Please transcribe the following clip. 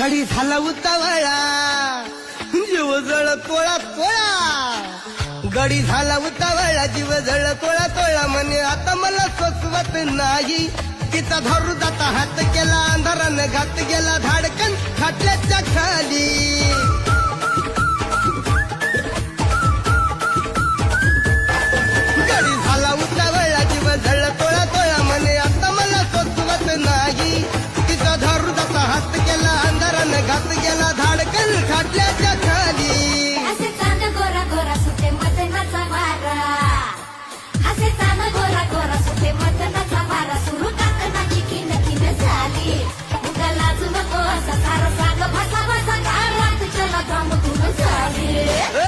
गडी झाला उतावळा जीव जळ तोळा तोळा गडी झाला उतावळा जीव जळ तोळा तोळा म्हणे आता मला सोसवत नाही तिचा धरू जाता हात केला अंधारानं घात गेला धाडकन खाटल्याच्या खाली